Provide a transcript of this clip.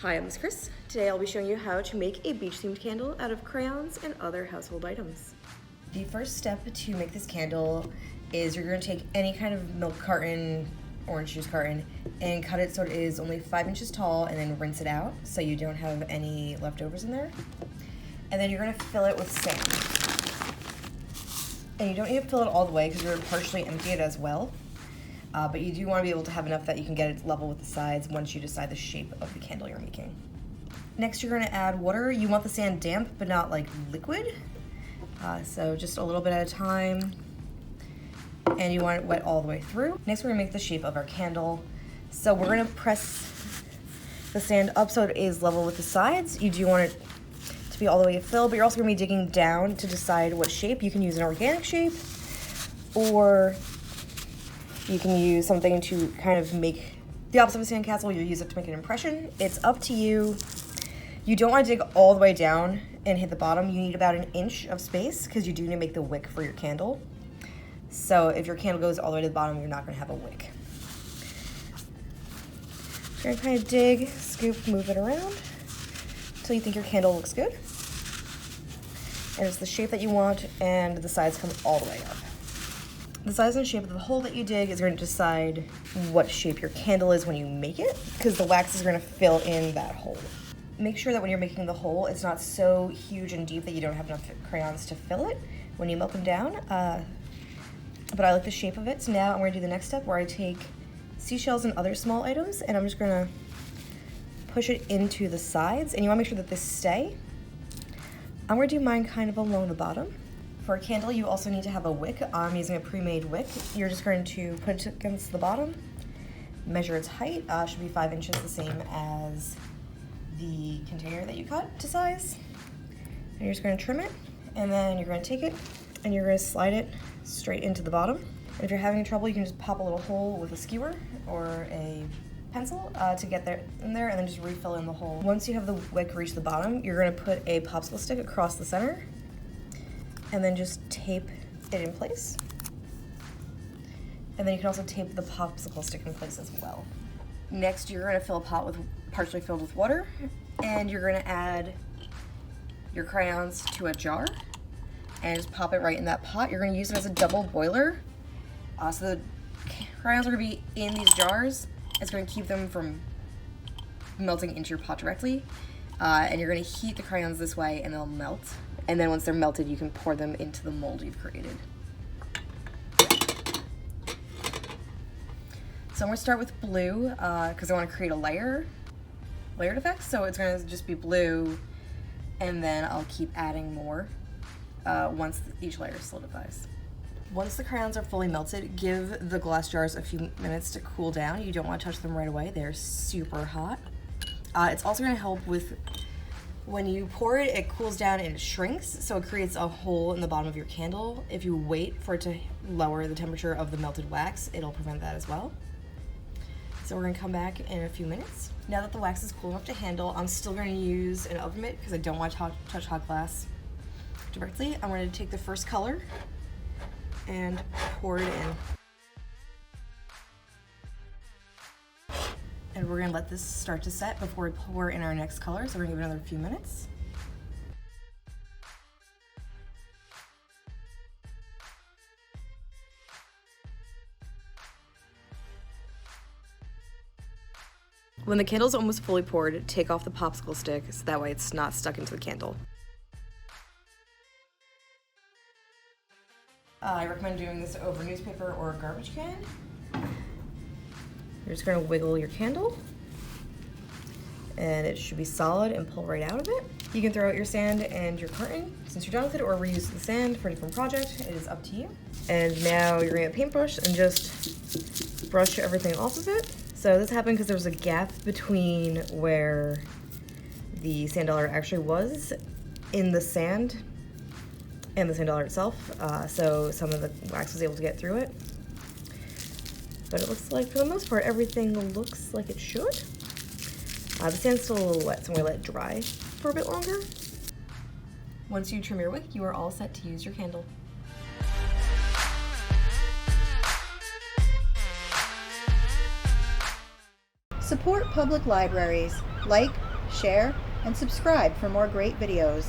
Hi, I'm Miss Chris. Today I'll be showing you how to make a beach-themed candle out of crayons and other household items. The first step to make this candle is you're going to take any kind of milk carton, orange juice carton, and cut it so it is only 5 inches tall, and then rinse it out so you don't have any leftovers in there. And then you're going to fill it with sand. And you don't need to fill it all the way because you're going to partially empty it as well. But you do want to be able to have enough that you can get it level with the sides once you decide the shape of the candle you're making. Next, you're going to add water. You want the sand damp, but not like liquid. So just a little bit at a time. And you want it wet all the way through. Next, we're going to make the shape of our candle. So we're going to press the sand up so it is level with the sides. You do want it to be all the way filled, but you're also going to be digging down to decide what shape. You can use an organic shape, or you can use something to kind of make the opposite of a sandcastle. You use it to make an impression. It's up to you. You don't want to dig all the way down and hit the bottom. You need about an inch of space because you do need to make the wick for your candle. So if your candle goes all the way to the bottom, you're not going to have a wick. You're going to kind of dig, scoop, move it around until you think your candle looks good. And it's the shape that you want, and the sides come all the way up. The size and shape of the hole that you dig is going to decide what shape your candle is when you make it, because the wax is going to fill in that hole. Make sure that when you're making the hole, it's not so huge and deep that you don't have enough crayons to fill it when you melt them down. But I like the shape of it, so now I'm going to do the next step where I take seashells and other small items, and I'm just going to push it into the sides, and you want to make sure that this stay. I'm going to do mine kind of along the bottom. For a candle, you also need to have a wick. I'm using a pre-made wick. You're just going to put it against the bottom, measure its height, should be 5 inches, the same as the container that you cut to size. And you're just going to trim it, and then you're going to take it, and you're going to slide it straight into the bottom. And if you're having trouble, you can just pop a little hole with a skewer or a pencil to get there in there, and then just refill in the hole. Once you have the wick reach the bottom, you're going to put a popsicle stick across the center, and then just tape it in place. And then you can also tape the popsicle stick in place as well. Next, you're going to fill a pot partially filled with water, and you're going to add your crayons to a jar and just pop it right in that pot. You're going to use it as a double boiler. So the crayons are going to be in these jars. It's going to keep them from melting into your pot directly. And you're going to heat the crayons this way, and they'll melt. And then once they're melted, you can pour them into the mold you've created. So I'm going to start with blue because I want to create a layered effect. So it's going to just be blue, and then I'll keep adding more once each layer solidifies. Once the crayons are fully melted, give the glass jars a few minutes to cool down. You don't want to touch them right away. They're super hot. It's also going to help with when you pour it, it cools down and it shrinks, so it creates a hole in the bottom of your candle. If you wait for it to lower the temperature of the melted wax, it'll prevent that as well. So we're gonna come back in a few minutes. Now that the wax is cool enough to handle, I'm still gonna use an oven mitt because I don't want to touch hot glass directly. I'm gonna take the first color and pour it in. And we're gonna let this start to set before we pour in our next color, so we're gonna give it another few minutes. When the candle's almost fully poured, take off the popsicle stick so that way it's not stuck into the candle. I recommend doing this over newspaper or a garbage can. You're just going to wiggle your candle, and it should be solid and pull right out of it. You can throw out your sand and your carton since you're done with it, or reuse the sand for a different project. It is up to you. And now you're going to get a paintbrush and just brush everything off of it. So this happened because there was a gap between where the sand dollar actually was in the sand and the sand dollar itself. So some of the wax was able to get through it. But it looks like, for the most part, everything looks like it should. The sand's still a little wet, so I'm gonna let it dry for a bit longer. Once you trim your wick, you are all set to use your candle. Support public libraries. Like, share, and subscribe for more great videos.